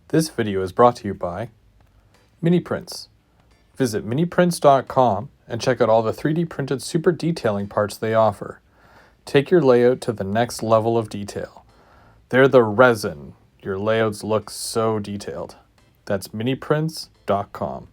This video is brought to you by Miniprints. Visit miniprints.com and check out all the 3D printed super detailing parts they offer. Take your layout to the next level of detail. They're the resin. Your layouts look so detailed. That's miniprints.com.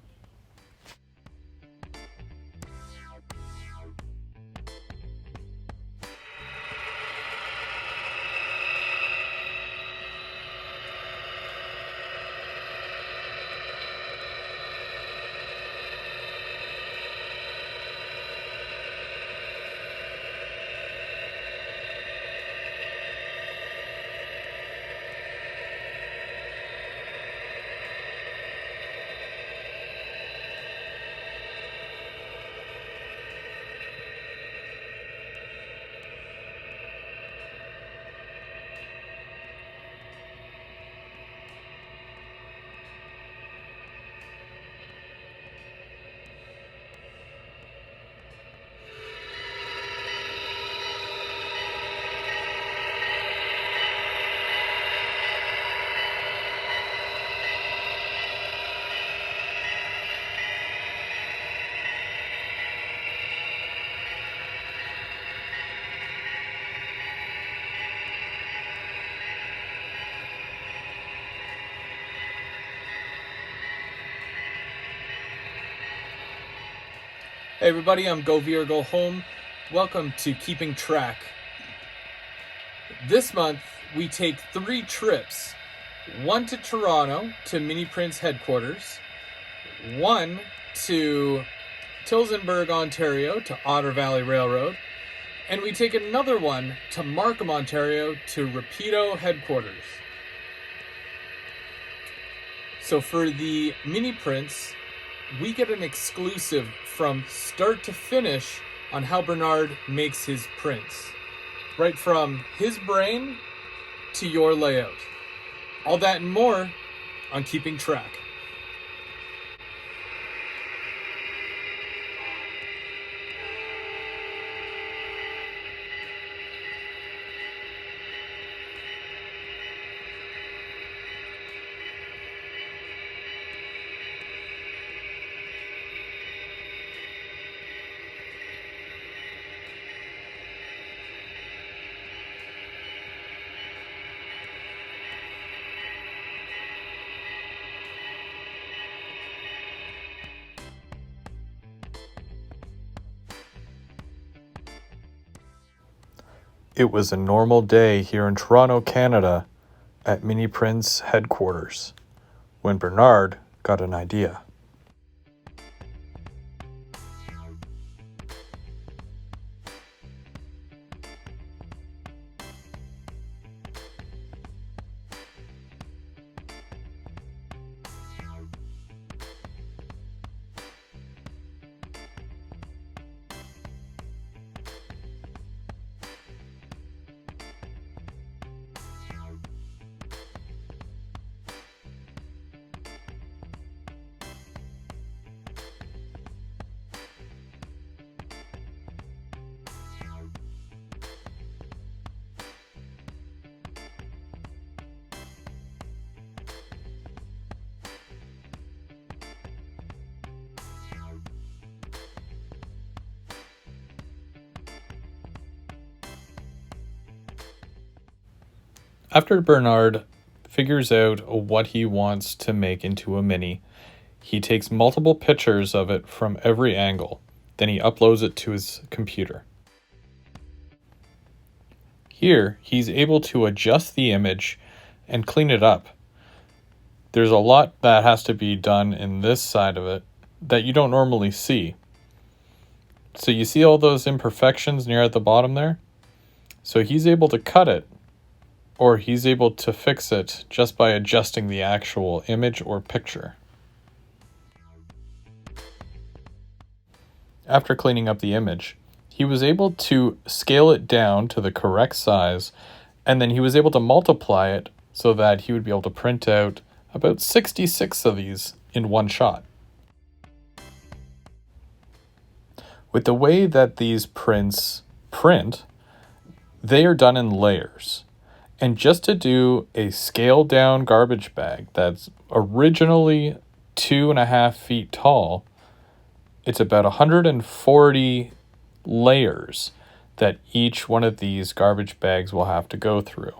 Hey everybody, I'm OVR Go Home. Welcome to Keeping Track. This month we take 3 trips. One to Toronto to Miniprints headquarters. One to Tillsonburg, Ontario to Otter Valley Railroad. And we take another one to Markham, Ontario to Rapido headquarters. So for the Miniprints, we get an exclusive from start to finish on how Bernard makes his prints. Right from his brain to your layout. All that and more on Keeping Track. It was a normal day here in Toronto, Canada, at Miniprints headquarters, when Bernard got an idea. After Bernard figures out what he wants to make into a mini, he takes multiple pictures of it from every angle. Then he uploads it to his computer. Here, he's able to adjust the image and clean it up. There's a lot that has to be done in this side of it that you don't normally see. So you see all those imperfections near at the bottom there? So he's able to cut it, or he's able to fix it just by adjusting the actual image or picture. After cleaning up the image, he was able to scale it down to the correct size, and then he was able to multiply it so that he would be able to print out about 66 of these in one shot. With the way that these prints print, they are done in layers. And just to do a scaled down garbage bag that's originally 2.5 feet tall, it's about 140 layers that each one of these garbage bags will have to go through.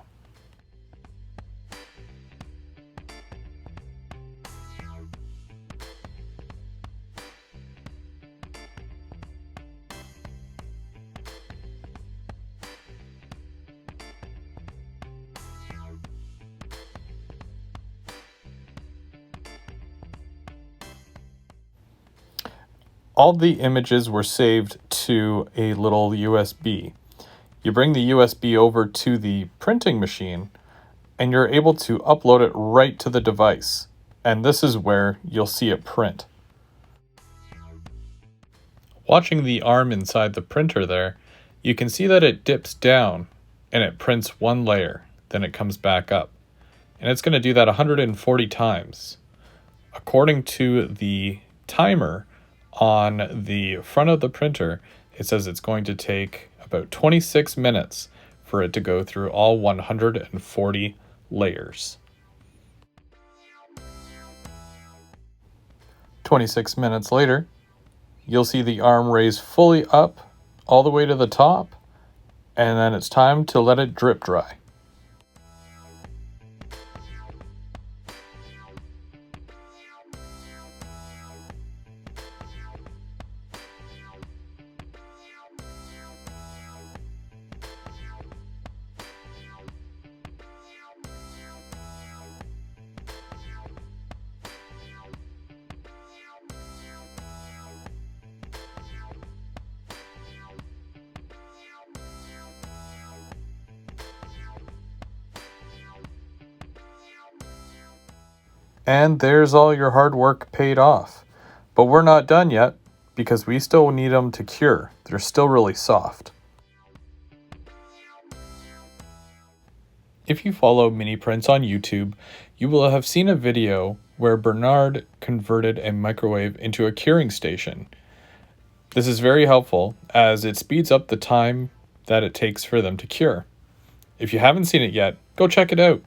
All the images were saved to a little USB. You bring the USB over to the printing machine and you're able to upload it right to the device. And this is where you'll see it print. Watching the arm inside the printer there, you can see that it dips down and it prints one layer, then it comes back up. And it's going to do that 140 times. According to the timer on the front of the printer, it says it's going to take about 26 minutes for it to go through all 140 layers. 26 minutes later, you'll see the arm raise fully up all the way to the top, and then it's time to let it drip dry. And there's all your hard work paid off. But we're not done yet, because we still need them to cure. They're still really soft. If you follow Miniprints on YouTube, you will have seen a video where Bernard converted a microwave into a curing station. This is very helpful as it speeds up the time that it takes for them to cure. If you haven't seen it yet, go check it out.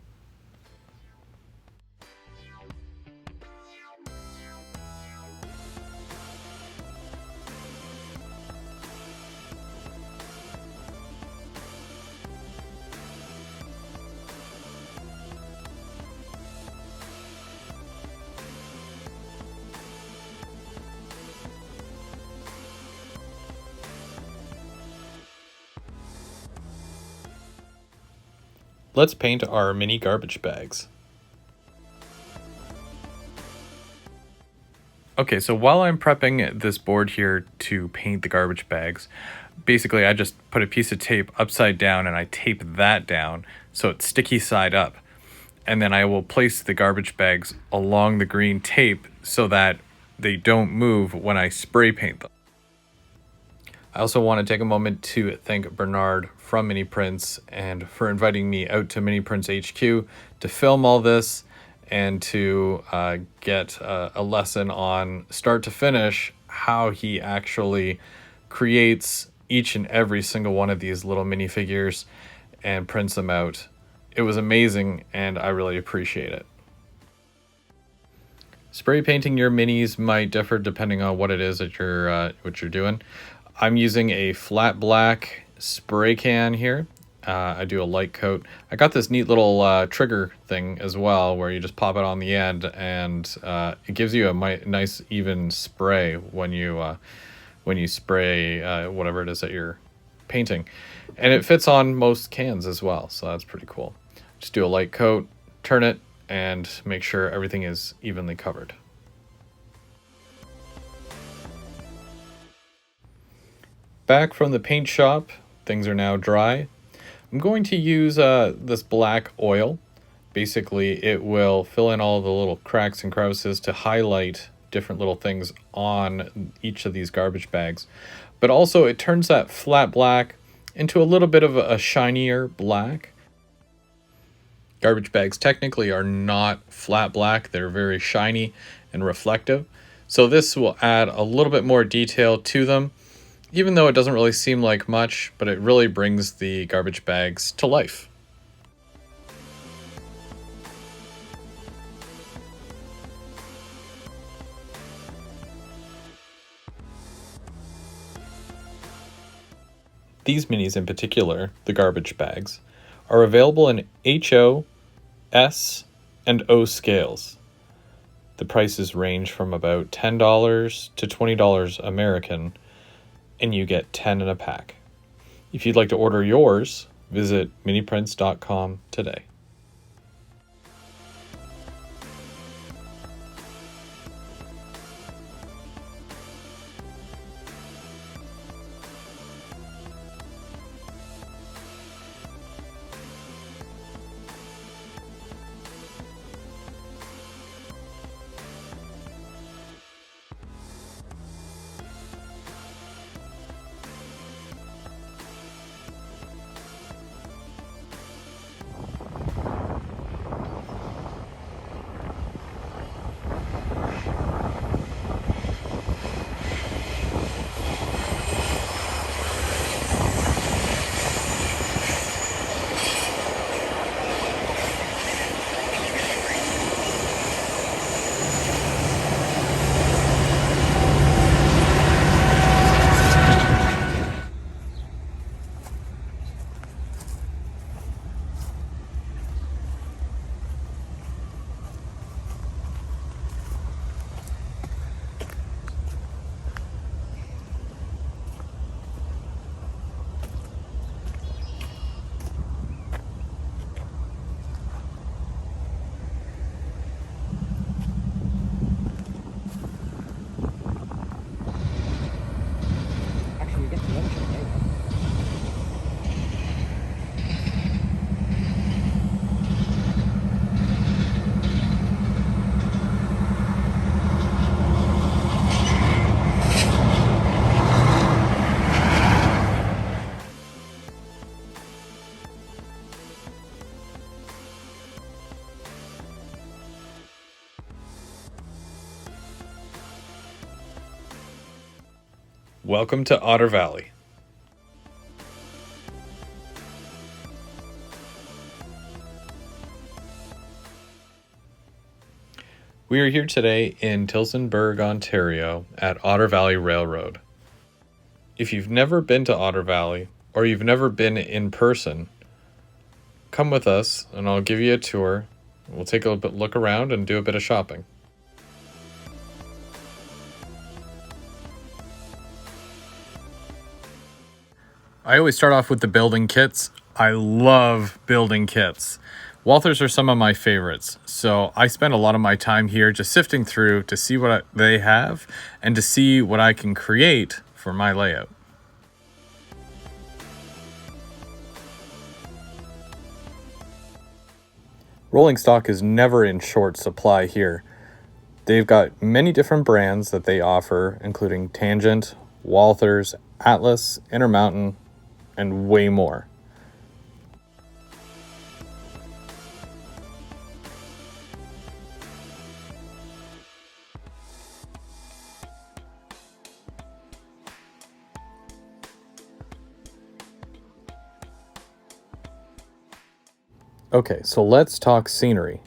Let's paint our mini garbage bags. Okay, so while I'm prepping this board here to paint the garbage bags, basically I just put a piece of tape upside down and I tape that down so it's sticky side up. And then I will place the garbage bags along the green tape so that they don't move when I spray paint them. I also want to take a moment to thank Bernard from Miniprints and for inviting me out to Miniprints HQ to film all this and to get a lesson on start to finish how he actually creates each and every single one of these little minifigures and prints them out. It was amazing and I really appreciate it. Spray painting your minis might differ depending on what it is that you're doing. I'm using a flat black spray can here. I do a light coat. I got this neat little trigger thing as well where you just pop it on the end and it gives you a nice even spray when you spray whatever it is that you're painting. And it fits on most cans as well, so that's pretty cool. Just do a light coat, turn it, and make sure everything is evenly covered. Back from the paint shop, things are now dry. I'm going to use this black oil. Basically, it will fill in all the little cracks and crevices to highlight different little things on each of these garbage bags. But also, it turns that flat black into a little bit of a shinier black. Garbage bags technically are not flat black. They're very shiny and reflective. So this will add a little bit more detail to them. Even though it doesn't really seem like much, but it really brings the garbage bags to life. these minis in particular, the garbage bags, are available in HO, S, and O scales. The prices range from about $10 to $20 American, and you get 10 in a pack. If you'd like to order yours, visit miniprints.com today. Actually, you get the lunch today. Welcome to Otter Valley. We are here today in Tillsonburg, Ontario at Otter Valley Railroad. If you've never been to Otter Valley or you've never been in person, come with us and I'll give you a tour. We'll take a look around and do a bit of shopping. I always start off with the building kits. I love building kits. Walthers are some of my favorites, so I spend a lot of my time here just sifting through to see what they have and to see what I can create for my layout. Rolling stock is never in short supply here. They've got many different brands that they offer, including Tangent, Walthers, Atlas, Intermountain, and way more. Okay, so let's talk scenery.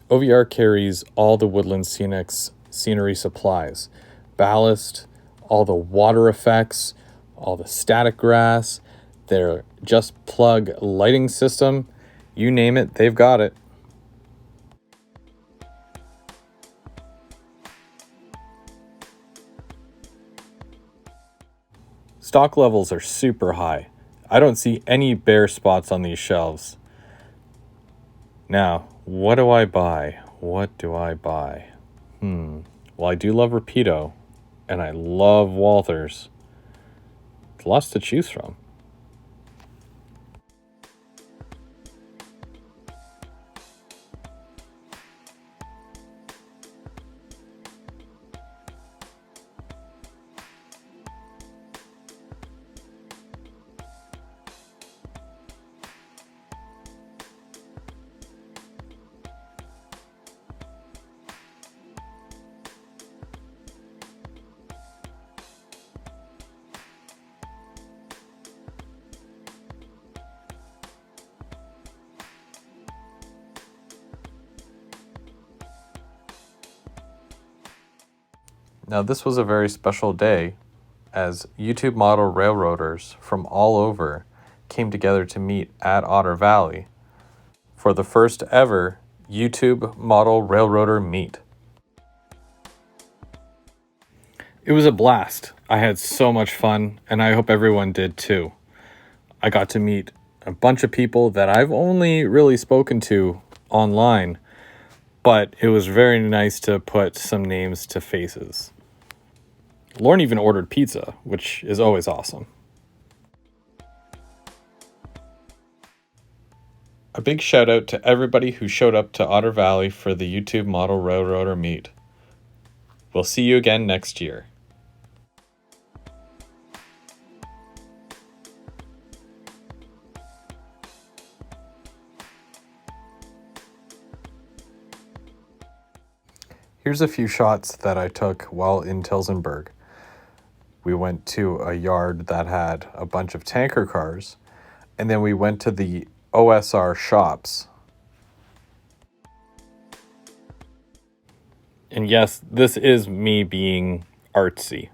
OVR carries all the Woodland Scenics scenery supplies, ballast, all the water effects, all the static grass, their just plug lighting system, you name it, they've got it. Stock levels are super high. I don't see any bare spots on these shelves. Now, what do I buy? What do I buy? Well, I do love Rapido, and I love Walthers. Lots to choose from. Now, this was a very special day as YouTube model railroaders from all over came together to meet at Otter Valley for the first ever YouTube model railroader meet. It was a blast. I had so much fun, and I hope everyone did too. I got to meet a bunch of people that I've only really spoken to online, but it was very nice to put some names to faces. Lauren even ordered pizza, which is always awesome. A big shout out to everybody who showed up to Otter Valley for the YouTube Model Railroader meet. We'll see you again next year. Here's a few shots that I took while in Tillsonburg. We went to a yard that had a bunch of tanker cars, and then we went to the OSR shops. And yes, this is me being artsy.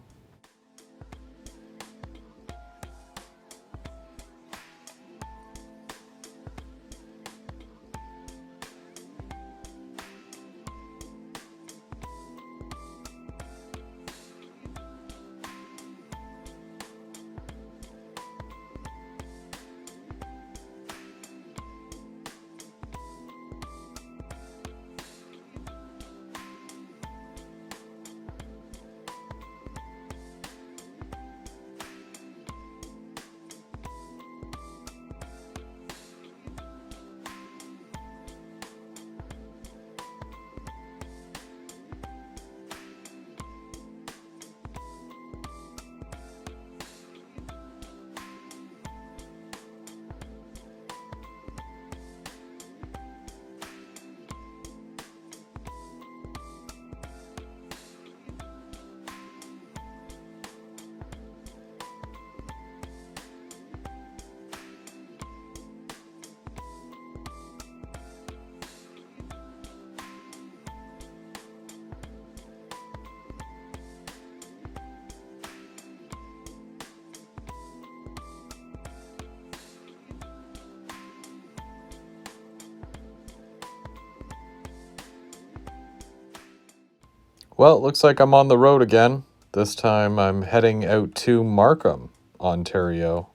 Well, it looks like I'm on the road again. This time I'm heading out to Markham, Ontario,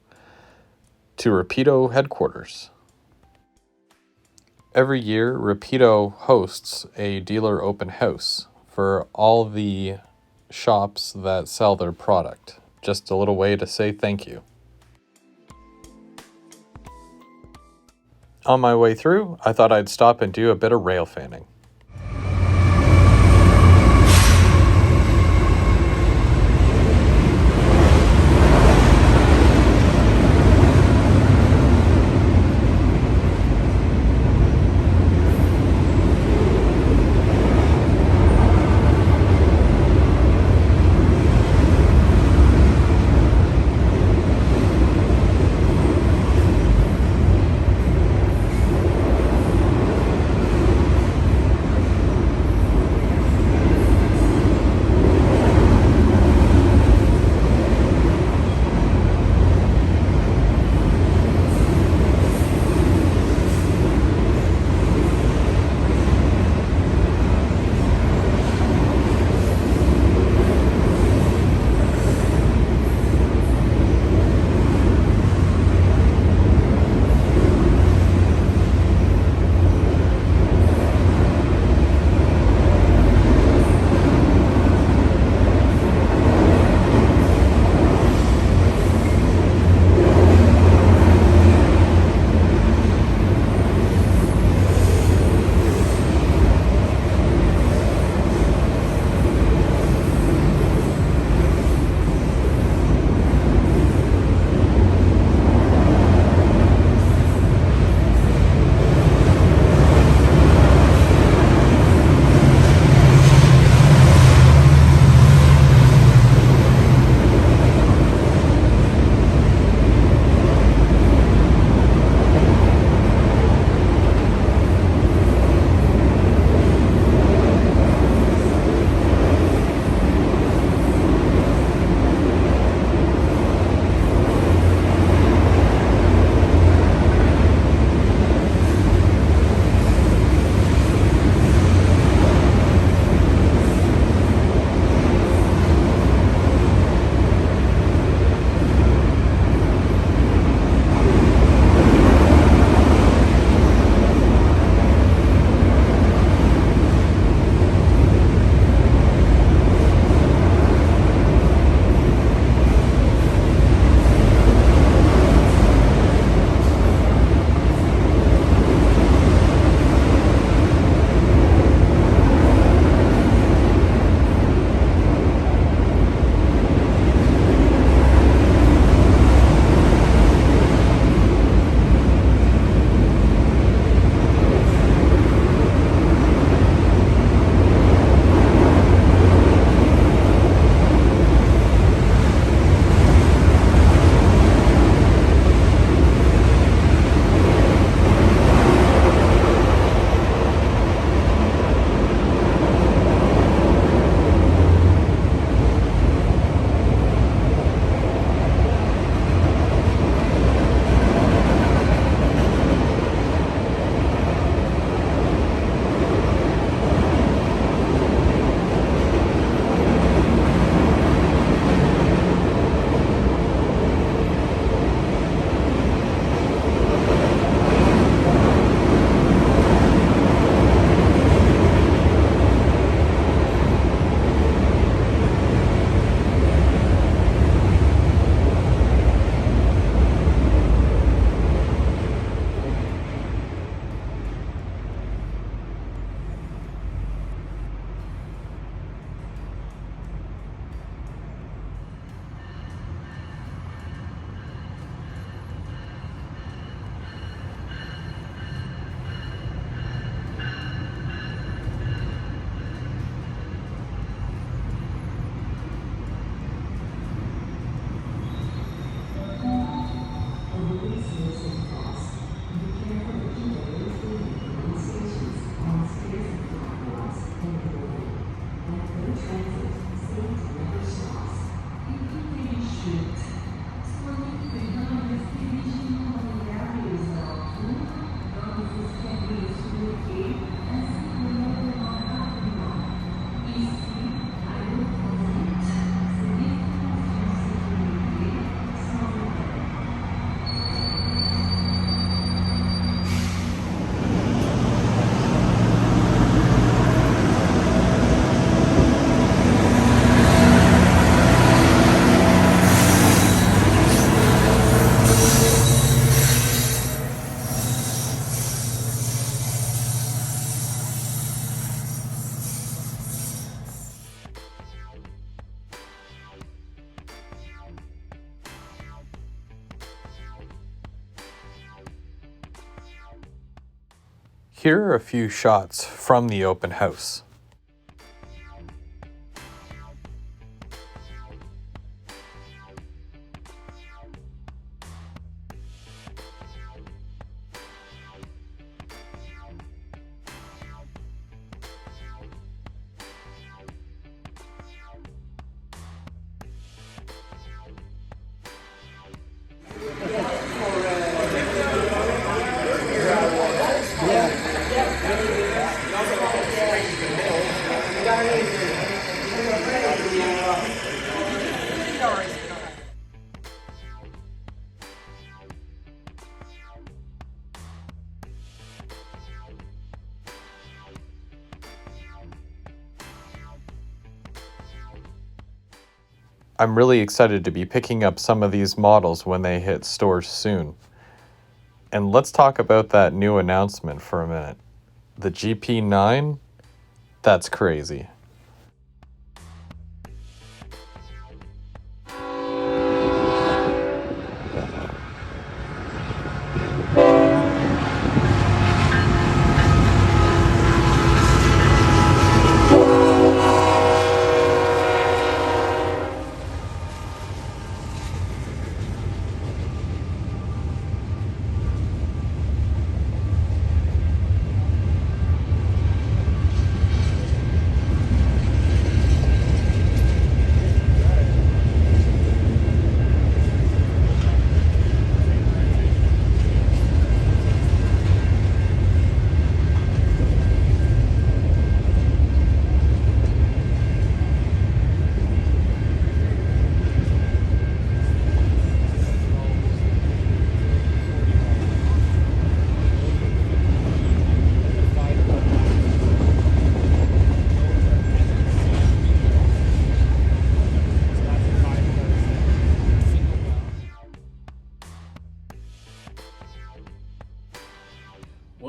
to Rapido headquarters. Every year, Rapido hosts a dealer open house for all the shops that sell their product. Just a little way to say thank you. On my way through, I thought I'd stop and do a bit of rail fanning. Here are a few shots from the open house. I'm really excited to be picking up some of these models when they hit stores soon. And let's talk about that new announcement for a minute. The GP9? That's crazy.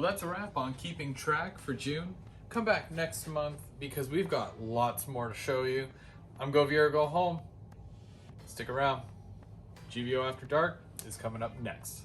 Well, that's a wrap on keeping track for June. Come back next month because we've got lots more to show you. I'm OVR, go home. Stick around. GVO After Dark is coming up next.